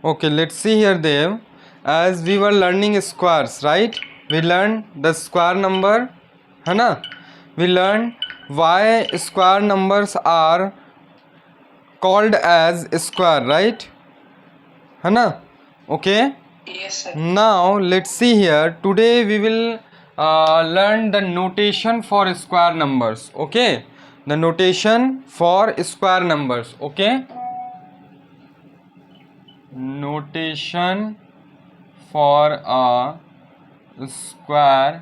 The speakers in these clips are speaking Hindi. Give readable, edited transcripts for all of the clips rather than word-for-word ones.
Okay, let's see here, Dev. As we were learning squares, right? We learned the square number, है ना? We learned why square numbers are called as square, right? है ना? Okay. Yes, sir. Now let's see here. Today we will learn the notation for square numbers. Okay, the notation for square numbers. Okay, notation for a square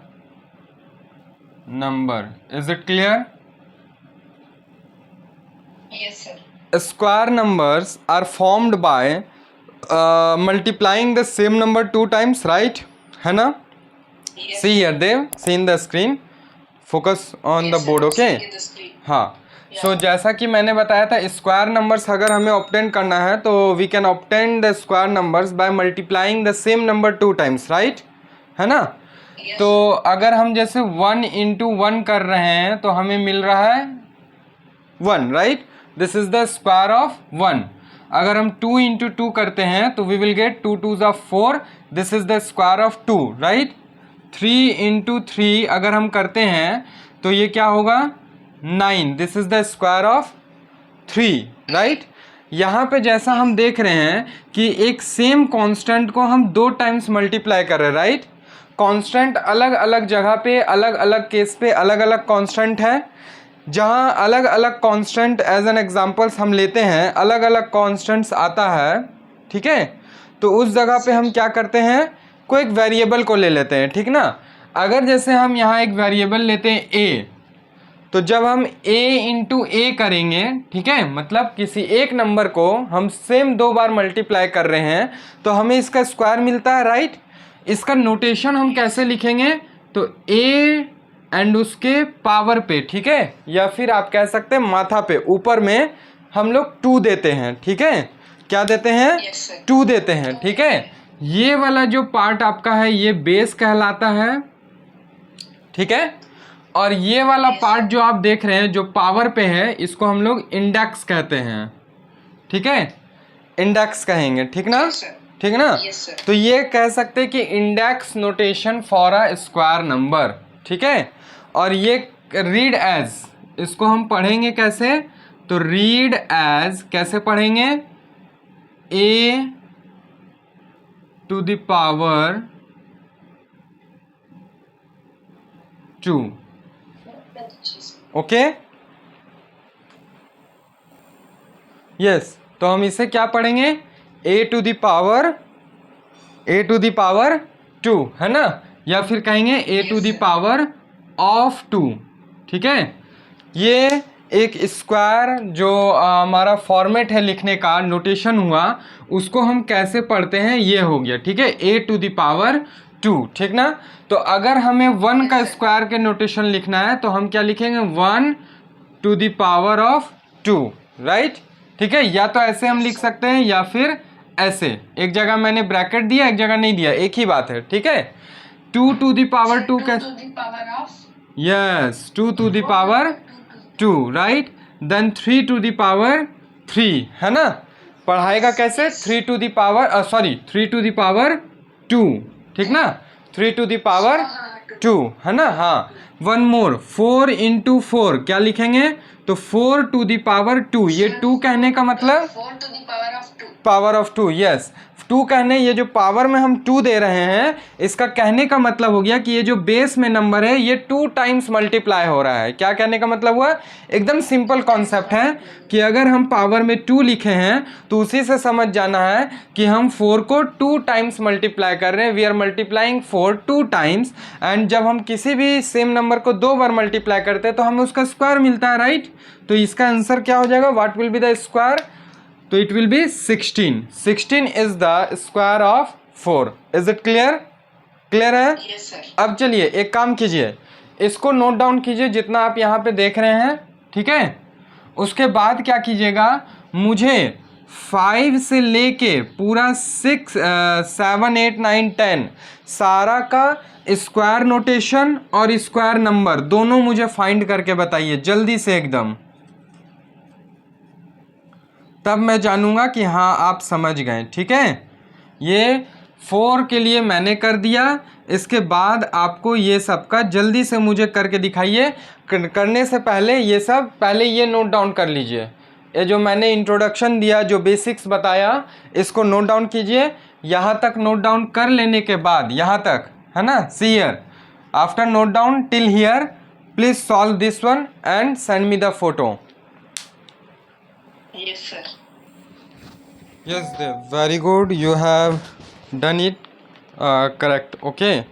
number. Is it clear? Yes, sir. Square numbers are formed by multiplying the same number 2 times, right? है ना? Yes. See here, Dev. See in the screen. Focus on Yes, the sir. board. I'm Okay. seeing in the screen. हाँ. सो जैसा कि मैंने बताया था, स्क्वायर नंबर्स अगर हमें ऑब्टेन करना है तो we can obtain the square numbers by multiplying the same number 2 times, right? है ना? Yes, तो sir. अगर हम जैसे 1 इंटू 1 कर रहे हैं तो हमें मिल रहा है 1, right? This is the square of 1. अगर हम 2 इंटू 2 करते हैं तो वी विल गेट 2 2 ज़ा 4. This is the square of 2, right? 3 into 3 अगर हम करते हैं तो ये क्या होगा? 9. This is the square of 3, right? यहाँ पे जैसा हम देख रहे हैं कि एक सेम कांस्टेंट को हम 2 टाइम्स मल्टीप्लाई कर रहे हैं, राइट? कांस्टेंट अलग अलग जगह पे, अलग अलग केस पे अलग अलग कांस्टेंट है. जहाँ अलग अलग कांस्टेंट एज एन एग्जांपल्स हम लेते हैं, अलग अलग कांस्टेंट्स आता है, ठीक है? तो उस जगह पे हम क्या करते हैं, कोई एक वेरिएबल को ले लेते हैं, ठीक ना? अगर जैसे हम यहाँ एक वेरिएबल लेते हैं a, तो जब हम a इंटू ए करेंगे, ठीक है, मतलब किसी एक नंबर को हम सेम 2 बार मल्टीप्लाई कर रहे हैं तो हमें इसका स्क्वायर मिलता है, राइट? इसका नोटेशन हम कैसे लिखेंगे? तो a एंड उसके पावर पे, ठीक है, या फिर आप कह सकते हैं माथा पे, ऊपर में हम लोग 2 देते हैं, ठीक है? क्या देते हैं? Yes, sir. 2 देते हैं, ठीक है? ये वाला जो पार्ट आपका है ये बेस कहलाता है, ठीक है? और ये वाला पार्ट जो आप देख रहे हैं जो पावर पे है, इसको हम लोग इंडेक्स कहते हैं, ठीक है? इंडेक्स कहेंगे, ठीक ना? Yes, sir. ठीक ना? Yes, sir. तो ये कह सकते हैं कि index notation for a square number, ठीक है? और ये रीड एज, इसको हम पढ़ेंगे कैसे? तो रीड एज कैसे पढ़ेंगे? a to the power 2. Okay, yes. तो हम इसे क्या पढ़ेंगे? a टू द पावर 2, है ना? या फिर कहेंगे a to the power of 2, ठीक है? ये एक स्क्वायर जो हमारा फॉर्मेट है लिखने का, नोटेशन हुआ, उसको हम कैसे पढ़ते हैं ये हो गया, ठीक है? a टू द पावर 2, ठीक ना? तो अगर हमें 1 का स्क्वायर के नोटेशन लिखना है तो हम क्या लिखेंगे? 1 to the power of 2, right? ठीक है? या तो ऐसे हम लिख सकते हैं या फिर ऐसे. एक जगह मैंने ब्रैकेट दिया, एक जगह नहीं दिया, एक ही बात है, ठीक है? 2 टू द पावर 2 कैसे? 2 to the power of yes, 2 to the power 2, right? Then 3 to the power 3, है ना? पढ़ाएगा कैसे? 3 to the power 3 to the power 2, ठीक ना? 3 टू द पावर 2, है ना? हाँ. 1 मोर, 4 इंटू 4 क्या लिखेंगे? तो 4 टू द पावर 2. ये 2 कहने का मतलब 4 to the power of 2. Power of 2, yes. 2 कहने, ये जो पावर में हम 2 दे रहे हैं, इसका कहने का मतलब हो गया कि ये जो बेस में नंबर है ये 2 टाइम्स मल्टीप्लाई हो रहा है. क्या कहने का मतलब हुआ? एकदम सिंपल कॉन्सेप्ट है कि अगर हम पावर में 2 लिखे हैं तो उसी से समझ जाना है कि हम 4 को 2 टाइम्स मल्टीप्लाई कर रहे हैं. We are multiplying 4 2 times. And जब हम किसी भी सेम नंबर को 2 बार मल्टीप्लाई करते हैं तो हमें उसका स्क्वायर मिलता है, राइट? तो इसका आंसर क्या हो जाएगा? What will be the square? तो it will be 16. 16 is the square of 4. Is it clear? Clear है? Yes, sir. अब चलिए एक काम कीजिए, इसको नोट डाउन कीजिए जितना आप यहाँ पे देख रहे हैं, ठीक है? उसके बाद क्या कीजिएगा, मुझे 5 से लेके पूरा 6 7 8 9 10 सारा का स्क्वायर नोटेशन और स्क्वायर नंबर दोनों मुझे फाइंड करके बताइए जल्दी से एकदम, तब मैं जानूंगा कि हाँ आप समझ गए, ठीक है? ये 4 के लिए मैंने कर दिया, इसके बाद आपको ये सब का जल्दी से मुझे करके दिखाइए। करने से पहले ये सब पहले ये नोट डाउन कर लीजिए। ये जो मैंने इंट्रोडक्शन दिया, जो बेसिक्स बताया, इसको नोट डाउन कीजिए। यहाँ तक नोट डाउन कर लेने के बाद, यहाँ तक है ना, see here, after note down till here please solve this one and send me the photo. Yes, sir. Yes, Dev. Very good. You have done it correct. Okay.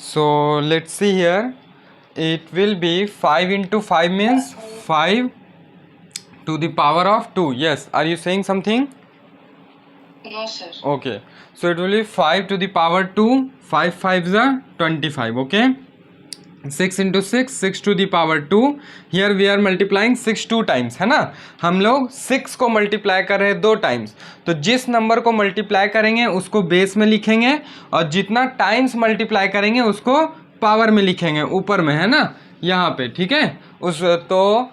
So let's see here. It will be 5 into 5 means 5 to the power of 2. Yes. Are you saying something? No, sir. Okay. So it will be 5 to the power 2. 5 5s are 25. Okay. 6 into 6, 6 to the power 2. Here we are multiplying 6 2 times, है ना। हम लोग 6 को मल्टीप्लाई कर रहे हैं 2 टाइम्स, तो जिस नंबर को मल्टीप्लाई करेंगे उसको बेस में लिखेंगे, और जितना टाइम्स मल्टीप्लाई करेंगे उसको पावर में लिखेंगे, ऊपर में, है ना, यहाँ पे, ठीक है। उस तो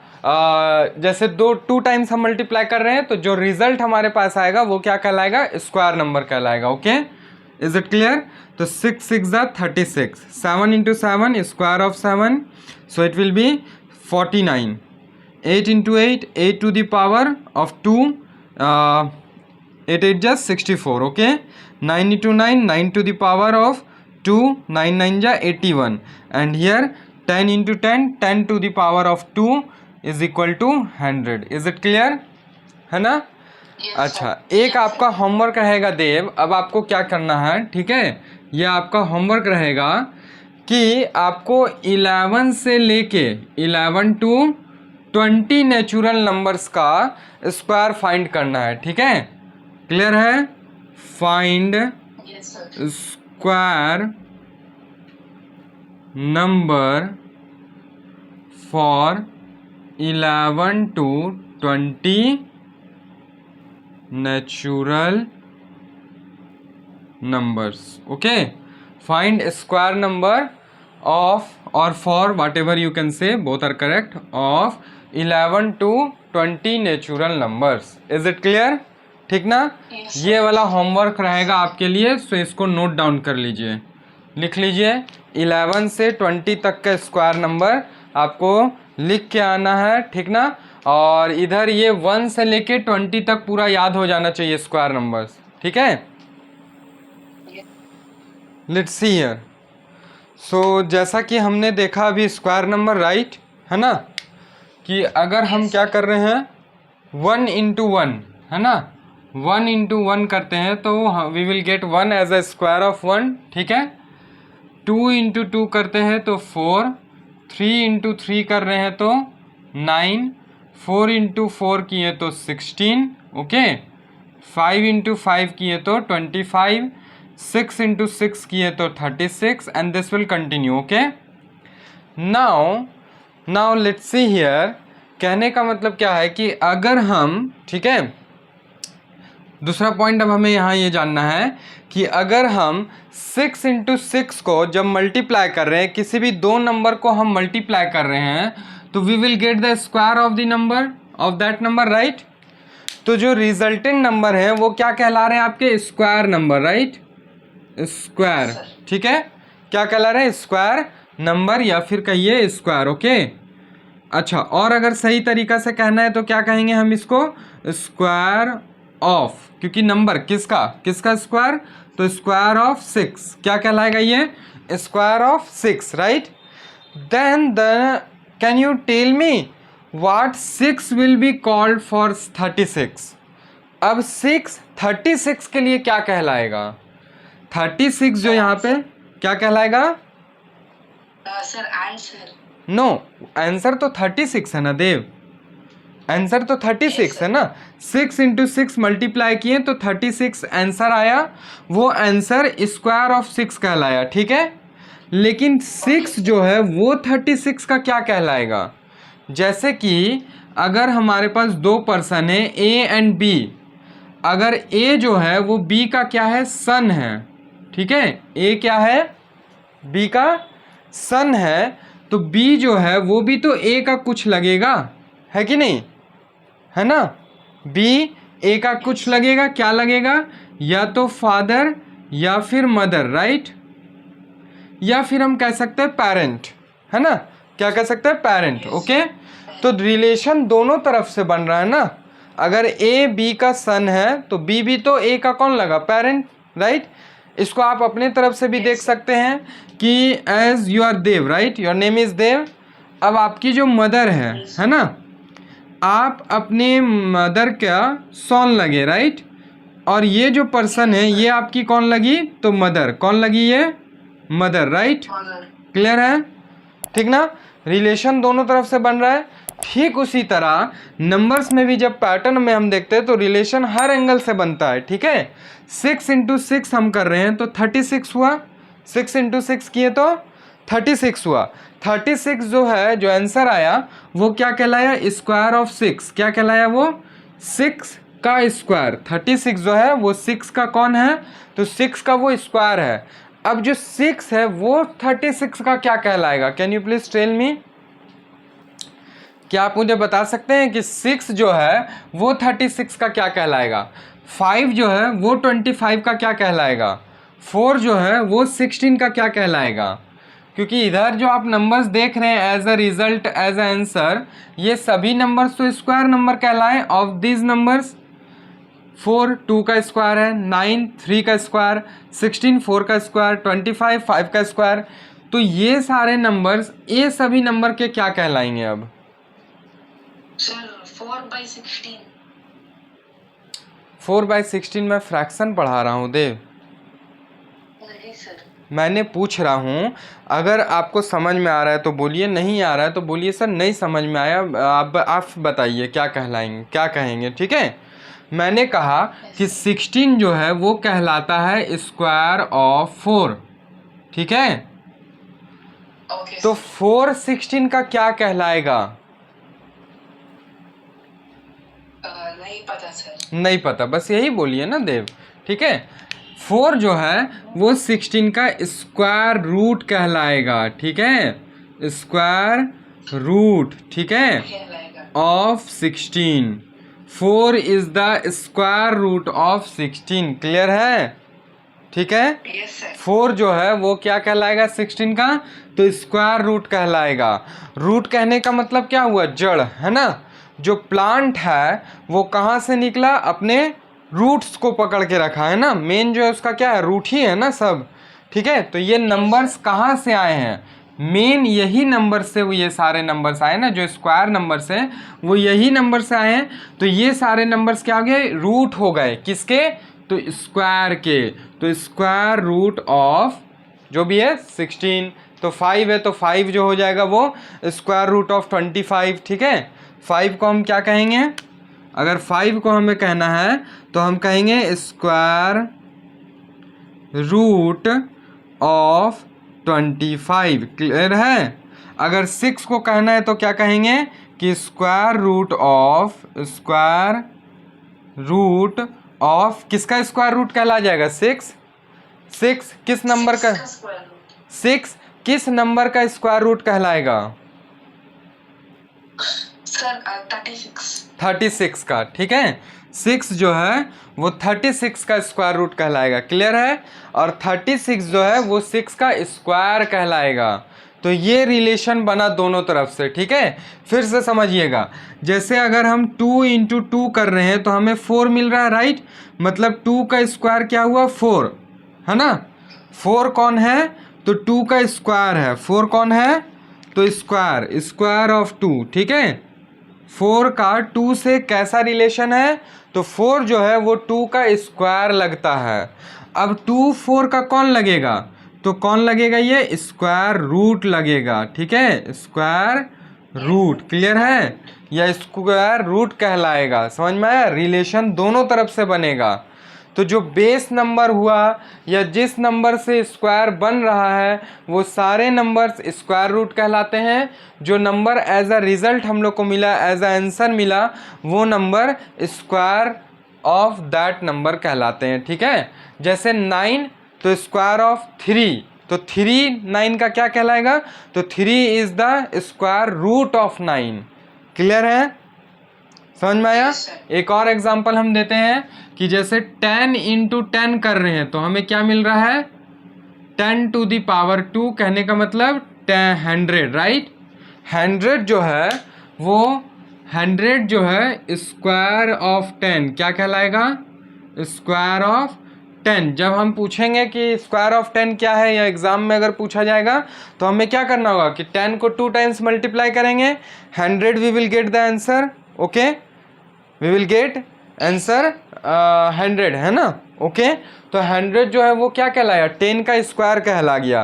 जैसे 2 टाइम्स हम मल्टीप्लाई कर रहे हैं, तो जो रिजल्ट हमारे पास आएगा वो क्या कहलाएगा, स्क्वायर नंबर कहलाएगा। Okay, is it clear. तो 6 6 36, 7 into 7 square of 7, so it will be 49. 8 into 8, 8 to the power of 2, 8 8 just 64. Okay, 9 into 9, 9 to the power of 2, 9 9 ja 81, and here 10 into 10, 10 to the power of 2 is equal to 100. Is it clear, है ना। Yes, अच्छा, sir. एक आपका होमवर्क रहेगा देव। अब आपको क्या करना है, ठीक है, ये आपका होमवर्क रहेगा कि आपको 11 से लेके 11 to 20 नेचुरल नंबर्स का स्क्वायर फाइंड करना है, ठीक है। क्लियर है। Find Yes, sir. Square number for 11 to 20 natural numbers. Okay, find square number of, or for, whatever you can say, both are correct, of 11 to 20 natural numbers. Is it clear, ठीक ना। Yes, ये वाला होमवर्क रहेगा आपके लिए, सो इसको नोट डाउन कर लीजिए, लिख लीजिए। 11 से 20 तक का स्क्वायर नंबर आपको लिख के आना है, ठीक ना। और इधर ये 1 से लेके 20 तक पूरा याद हो जाना चाहिए स्क्वायर नंबर्स, ठीक है। Let's see here. सो जैसा कि हमने देखा अभी स्क्वायर नंबर, राइट, है ना, कि अगर हम क्या कर रहे हैं, 1 into 1, है ना, 1 into 1 करते हैं तो we will get 1 as a square of 1, ठीक है। 2 into 2 करते हैं तो 4, 3 into 3 कर रहे हैं तो 9, 4 into 4 किए तो 16, ओके, 5 into 5 किए तो 25, 6 into 6 किए तो 36, and this will continue. Okay, now let's see here. कहने का मतलब क्या है कि अगर हम, ठीक है, दूसरा पॉइंट अब हमें यहाँ ये जानना है कि अगर हम 6 into 6 को जब मल्टीप्लाई कर रहे हैं, किसी भी दो नंबर को हम मल्टीप्लाई कर रहे हैं, तो we will get the square of the number of that number, right. तो जो रिजल्टेंट नंबर है वो क्या कहला रहे हैं आपके, स्क्वायर नंबर, राइट, स्क्वायर, ठीक है। क्या कहला रहे हैं, स्क्वायर नंबर, या फिर कहिए स्क्वायर। ओके, अच्छा, और अगर सही तरीका से कहना है तो क्या कहेंगे हम इसको, स्क्वायर ऑफ, क्योंकि नंबर किसका स्क्वायर, तो स्क्वायर ऑफ 6 क्या कहलाएगा, ये square of 6, right. Then can you tell me what 6 will be called for 36। अब 36 के लिए क्या कहलाएगा, 36 जो यहाँ पे क्या कहलाएगा, Sir, answer. नो, आंसर तो 36 है ना देव, आंसर तो 36 है ना। 6 into 6 मल्टीप्लाई किए तो 36 आंसर आया, वो आंसर स्क्वायर ऑफ 6 कहलाया, ठीक है। लेकिन 6 जो है वो 36 का क्या कहलाएगा, जैसे कि अगर हमारे पास दो पर्सन है ए एंड बी, अगर ए जो है वो बी का क्या है, सन है, ठीक है, ए क्या है, बी का सन है, तो बी जो है वो भी तो ए का कुछ लगेगा, है कि नहीं, है ना। बी ए का कुछ लगेगा, क्या लगेगा, या तो फादर या फिर मदर, राइट, या फिर हम कह सकते हैं पेरेंट, है ना, क्या कह सकते हैं, पेरेंट। ओके, तो रिलेशन दोनों तरफ से बन रहा है ना। अगर ए बी का सन है तो बी भी तो ए का कौन लगा, पेरेंट, राइट। इसको आप अपने तरफ से भी देख सकते हैं कि as you are Dev, right, your name is Dev. अब आपकी जो मदर है ना, आप अपने मदर का सॉन लगे, राइट, और ये जो पर्सन है ये आपकी कौन लगी, तो मदर, कौन लगी, ये मदर, राइट। क्लियर है, ठीक ना, रिलेशन दोनों तरफ से बन रहा है। ठीक उसी तरह नंबर्स में भी जब पैटर्न में हम देखते हैं तो रिलेशन हर एंगल से बनता है, ठीक है। 6 इंटू 6 हम कर रहे हैं तो 36 हुआ, 6 इंटू 6 किए तो 36 हुआ। 36 जो है, जो आंसर आया वो क्या कहलाया, स्क्वायर ऑफ 6, क्या कहलाया वो, 6 का स्क्वायर। 36 जो है वो 6 का कौन है, तो 6 का वो स्क्वायर है। अब जो 6 है वो 36 का क्या कहलाएगा, can you please tell me, क्या आप मुझे बता सकते हैं कि 6 जो है वो 36 का क्या कहलाएगा, 5 जो है वो 25 का क्या कहलाएगा, 4 जो है वो 16 का क्या कहलाएगा। क्योंकि इधर जो आप नंबर्स देख रहे हैं as a result, as a answer, ये सभी नंबर्स तो स्क्वायर नंबर कहलाए ऑफ दीज नंबर्स। 4 2 का स्क्वायर है, 9 3 का स्क्वायर, 16 4 का स्क्वायर, 25 5 का स्क्वायर। तो ये सारे नंबर्स, ये सभी नंबर के क्या कहलाएंगे अब, सर 4/16। 4/16 मैं फ्रैक्शन पढ़ा रहा हूँ देव, नहीं सर। मैंने पूछ रहा हूँ, अगर आपको समझ में आ रहा है तो बोलिए, नहीं आ रहा है तो बोलिए सर नहीं समझ में आया, आप बताइए क्या कहलाएंगे, क्या कहेंगे, ठीक है। मैंने कहा कि 16 जो है वो कहलाता है स्क्वायर ऑफ 4, ठीक है। ओके तो 4 16 का क्या कहलाएगा, नहीं पता सर। नहीं पता, बस यही बोलिए ना देव, ठीक है। 4 जो है वो 16 का स्क्वायर रूट कहलाएगा, ठीक है, स्क्वायर रूट, ठीक है, कहलाएगा। Of 16। 4 is the square root of 16, clear है, ठीक है। Yes sir. 4 जो है वो क्या कहलाएगा 16 का, तो स्क्वायर रूट कहलाएगा। रूट कहने का मतलब क्या हुआ, जड़, है ना। जो प्लांट है वो कहाँ से निकला, अपने रूट्स को पकड़ के रखा है ना, मेन जो है उसका क्या है, रूट ही है ना सब, ठीक है। तो ये नंबर्स कहाँ से आए हैं, मेन यही नंबर से वो ये सारे नंबर्स आए ना, जो स्क्वायर नंबर्स हैं वो यही नंबर से आए हैं। तो ये सारे नंबर्स क्या हो गए, रूट हो गए, किसके, तो स्क्वायर के। तो स्क्वायर रूट ऑफ जो भी है 16, तो 5 है तो 5 जो हो जाएगा वो स्क्वायर रूट ऑफ 25, ठीक है। 5 को हम क्या कहेंगे, अगर 5 को हमें कहना है तो हम कहेंगे स्क्वायर रूट ऑफ 25, क्लियर है। अगर 6 को कहना है तो क्या कहेंगे कि स्क्वायर रूट ऑफ किसका स्क्वायर रूट कहला जाएगा, 6 किस नंबर का, 6 किस नंबर का स्क्वायर रूट कहलाएगा, सर 36 का, ठीक है। 6 जो है वो 36 का स्क्वायर रूट कहलाएगा, क्लियर है। और 36 जो है वो 6 का स्क्वायर कहलाएगा। तो ये रिलेशन बना दोनों तरफ से, ठीक है। फिर से समझिएगा, जैसे अगर हम 2 इंटू 2 कर रहे हैं तो हमें 4 मिल रहा है, राइट, मतलब 2 का स्क्वायर क्या हुआ, 4, है ना। 4 कौन है, तो 2 का स्क्वायर है, 4 कौन है, तो स्क्वायर ऑफ 2, ठीक है। 4 का 2 से कैसा रिलेशन है, तो 4 जो है वो 2 का स्क्वायर लगता है। अब 2 4 का कौन लगेगा, तो कौन लगेगा, ये स्क्वायर रूट लगेगा, ठीक है, स्क्वायर रूट, क्लियर है, या स्क्वायर रूट कहलाएगा। समझ में आया, रिलेशन दोनों तरफ से बनेगा। तो जो बेस नंबर हुआ या जिस नंबर से स्क्वायर बन रहा है वो सारे नंबर्स स्क्वायर रूट कहलाते हैं। जो नंबर एज अ रिजल्ट हम लोग को मिला, एज अ आंसर मिला, वो number square of that number कहलाते हैं, ठीक है। जैसे 9 तो स्क्वायर ऑफ 3, तो 3 9 का क्या कहलाएगा, तो 3 is the square root of 9, clear है। समझ में आया? Yes, sir. एक और एग्जांपल हम देते हैं कि जैसे 10 इंटू 10 कर रहे हैं तो हमें क्या मिल रहा है? 10 टू द पावर 2, कहने का मतलब 100, राइट? 100 जो है वो 100 जो है स्क्वायर ऑफ 10 क्या कहलाएगा? Square of 10। जब हम पूछेंगे कि स्क्वायर ऑफ 10 क्या है या एग्जाम में अगर पूछा जाएगा तो हमें क्या करना होगा कि 10 को 2 टाइम्स मल्टीप्लाई करेंगे, 100 we will get the answer. Okay, we will get answer 100, है ना? ओके, तो 100 जो है वो क्या कहलाया? 10 का स्क्वायर कहला गया।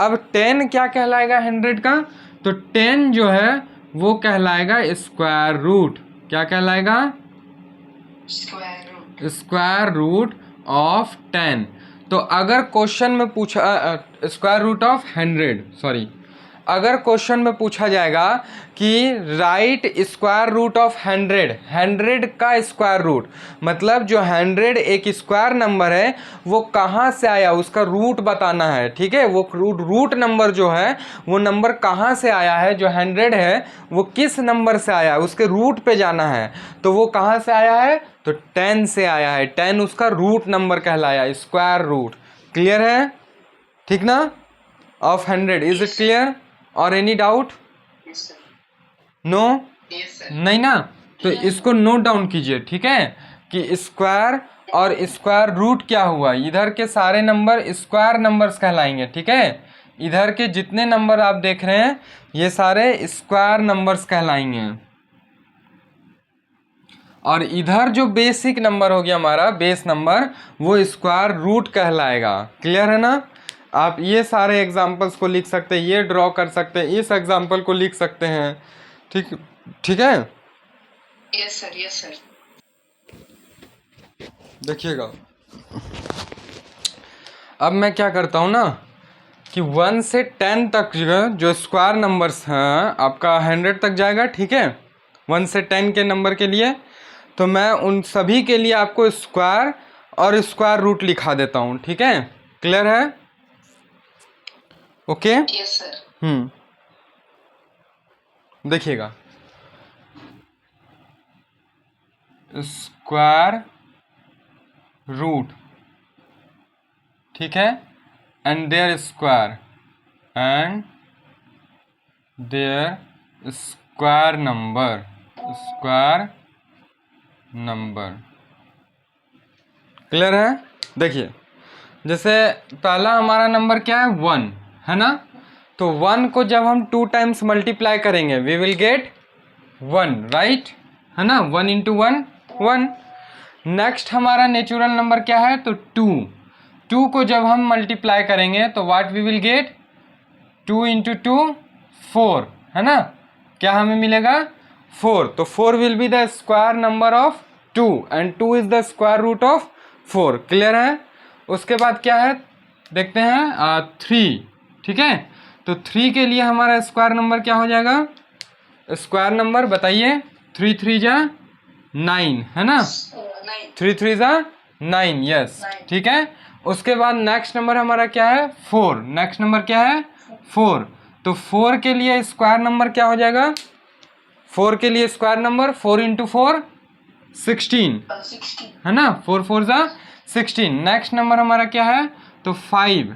अब 10 क्या कहलाएगा 100 का? तो 10 जो है वो कहलाएगा स्क्वायर रूट। क्या कहलाएगा? Square root of 10। तो अगर क्वेश्चन में पूछा स्क्वायर रूट ऑफ 100, सॉरी, अगर क्वेश्चन में पूछा जाएगा कि राइट स्क्वायर रूट ऑफ 100 का स्क्वायर रूट, मतलब जो 100 एक स्क्वायर नंबर है वो कहाँ से आया उसका रूट बताना है। ठीक है, वो रूट नंबर जो है वो नंबर कहाँ से आया है, जो 100 है वो किस नंबर से आया है उसके रूट पे जाना है। तो वो कहाँ से आया है? तो 10 से आया है। 10 उसका रूट नंबर कहलाया, स्क्वायर रूट। क्लियर है? ठीक ना? ऑफ 100, इज इट क्लियर और एनी डाउट? नो? नहीं ना? तो इसको नोट डाउन कीजिए, ठीक है, कि स्क्वायर और स्क्वायर रूट क्या हुआ। इधर के सारे नंबर स्क्वायर नंबर्स कहलाएंगे, ठीक है? इधर के जितने नंबर आप देख रहे हैं ये सारे स्क्वायर नंबर्स कहलाएंगे, और इधर जो बेसिक नंबर हो गया हमारा बेस नंबर वो स्क्वायर रूट कहलाएगा। क्लियर है ना? आप ये सारे एग्जाम्पल्स को लिख सकते हैं, ये ड्रॉ कर सकते हैं, इस एग्जाम्पल को लिख सकते हैं। ठीक, ठीक है? Yes sir, yes sir. देखिएगा, अब मैं क्या करता हूँ ना कि 1 से 10 तक जो स्क्वायर नंबर्स हैं आपका 100 तक जाएगा, ठीक है? 1 से 10 के नंबर के लिए तो मैं उन सभी के लिए आपको स्क्वायर और स्क्वायर रूट लिखा देता हूँ, ठीक है? क्लियर है? ओके? Yes sir. देखिएगा, स्क्वायर रूट, ठीक है, and there square and there square number, square number. Clear है? देखिए, जैसे पहला हमारा नंबर क्या है? 1, है ना? तो 1 को जब हम 2 टाइम्स मल्टीप्लाई करेंगे वी विल गेट 1, राइट? है ना? 1 इंटू 1 1। नेक्स्ट हमारा नेचुरल नंबर क्या है? तो 2 को जब हम मल्टीप्लाई करेंगे तो what we will get? 2 into 2 4, है ना? क्या हमें मिलेगा? 4। तो 4 will be the square number of 2 and 2 is the square root of 4। Clear है? उसके बाद क्या है देखते हैं 3, ठीक है? तो 3 के लिए हमारा स्क्वायर नंबर क्या हो जाएगा? स्क्वायर नंबर बताइए। 3 3 जा 9, है ना? 3 3 जा 9, यस, ठीक है? उसके बाद नेक्स्ट नंबर हमारा क्या है? 4। नेक्स्ट नंबर क्या है? 4। तो 4 के लिए स्क्वायर नंबर क्या हो जाएगा? 4 के लिए स्क्वायर नंबर 4 इंटू 4 16, है ना? 4 4 जा 16। नेक्स्ट नंबर हमारा क्या है? तो 5,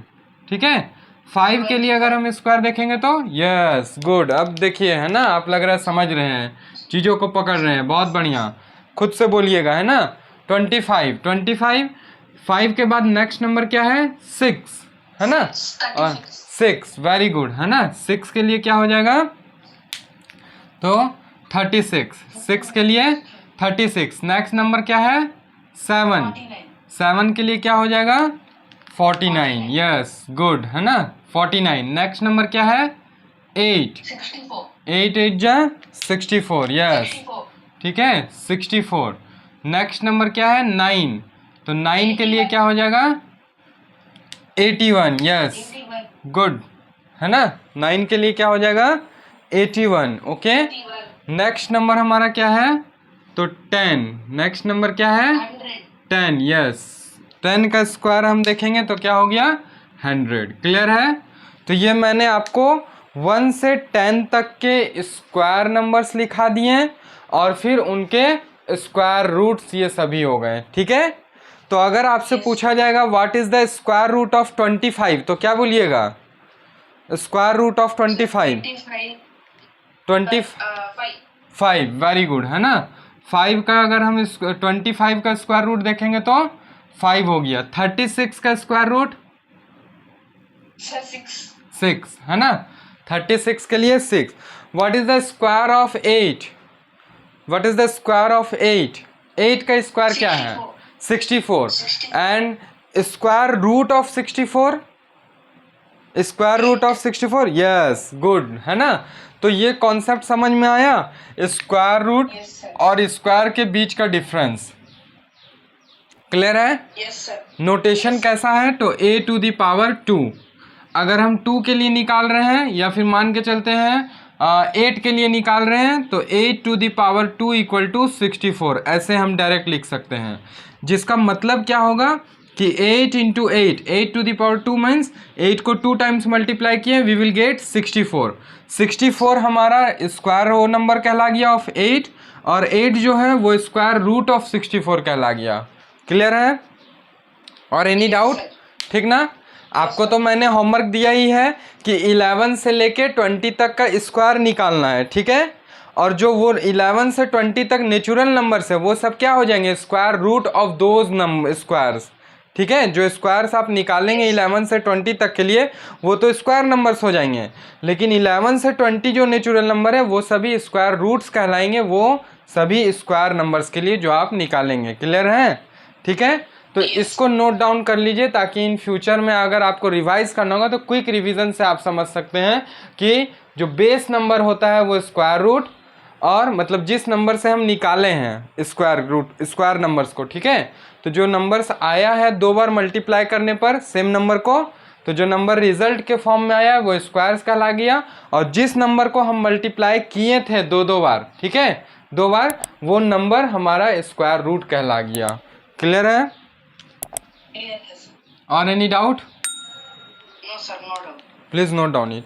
ठीक है? 5 के लिए अगर हम स्क्वायर देखेंगे तो यस, गुड। अब देखिए, है ना, आप लग रहा है समझ रहे हैं, चीज़ों को पकड़ रहे हैं, बहुत बढ़िया। खुद से बोलिएगा, है ना? 25 25। 5 के बाद नेक्स्ट नंबर क्या है? 6, है ना? और 6, वेरी गुड, है ना? 6 के लिए क्या हो जाएगा? तो 36। 6 के लिए 36। नेक्स्ट नंबर क्या है? 7। 7 के लिए क्या हो जाएगा? 49, यस, गुड, है ना? 49। नेक्स्ट नंबर क्या है? 8। 8 8 जा 64, यस, ठीक है, 64। नेक्स्ट नंबर क्या है? 9। तो 9 के लिए क्या हो जाएगा? 81, यस, गुड, है ना? 9 के लिए क्या हो जाएगा? 81, ओके? नेक्स्ट नंबर हमारा क्या है? तो 10। नेक्स्ट नंबर क्या है? 10, यस। 10 का स्क्वायर हम देखेंगे तो क्या हो गया? 100। क्लियर है? तो ये मैंने आपको 1 से 10 तक के स्क्वायर नंबर्स लिखा दिए और फिर उनके स्क्वायर रूट्स ये सभी हो गए, ठीक है। तो अगर आपसे पूछा जाएगा what is the square root of 25, तो क्या बोलिएगा? Square root of 25 25, very good, है ना। 5 का अगर हम 25 का स्क्वायर रूट देखेंगे तो 5 हो गया। 36 का स्क्वायर रूट 6, है ना। 36 के लिए 6। What is the square of 8? What is the square of 8? 8 का स्क्वायर क्या है? 64। And square root of 64? Square root of 64, yes, good, है ना। तो ये कॉन्सेप्ट समझ में आया, स्क्वायर रूट और स्क्वायर के बीच का डिफरेंस क्लियर है? Yes sir. नोटेशन कैसा है? तो a टू द पावर 2, अगर हम 2 के लिए निकाल रहे हैं या फिर मान के चलते हैं 8 के लिए निकाल रहे हैं तो 8 to the power 2 equal to 64, ऐसे हम डायरेक्ट लिख सकते हैं। जिसका मतलब क्या होगा कि 8 into 8 to the power 2 means 8 को 2 टाइम्स मल्टीप्लाई किए, वी विल गेट 64। 64 हमारा स्क्वायर वो नंबर कहला गया ऑफ 8, और 8 जो है वो स्क्वायर रूट ऑफ 64 कहला गया। क्लियर है? और एनी डाउट? ठीक ना। आपको तो मैंने होमवर्क दिया ही है कि 11 से लेके 20 तक का स्क्वायर निकालना है, ठीक है। और जो वो 11 से 20 तक नेचुरल नंबर्स है वो सब क्या हो जाएंगे? Square root of those number squares, ठीक है। जो स्क्वायर्स आप निकालेंगे 11 से 20 तक के लिए वो तो स्क्वायर नंबर्स हो जाएंगे, लेकिन 11 से 20 जो नेचुरल नंबर है वो सभी स्क्वायर रूट्स कहलाएंगे, वो सभी स्क्वायर नंबर्स के लिए जो आप निकालेंगे। क्लियर है? ठीक है। तो इसको नोट डाउन कर लीजिए ताकि इन फ्यूचर में अगर आपको रिवाइज करना होगा तो क्विक रिवीजन से आप समझ सकते हैं कि जो बेस नंबर होता है वो स्क्वायर रूट, और मतलब जिस नंबर से हम निकाले हैं स्क्वायर रूट स्क्वायर नंबर्स को, ठीक है। तो जो नंबर्स आया है 2 बार मल्टीप्लाई करने पर सेम नंबर को, तो जो नंबर रिजल्ट के फॉर्म में आया है वो स्क्वायर्स कहला गया, और जिस नंबर को हम मल्टीप्लाई किए थे 2 बार, ठीक है, 2 बार, वो नंबर हमारा स्क्वायर रूट कहला गया। क्लियर है? Yes. और any doubt? No sir, no doubt. Please note down it.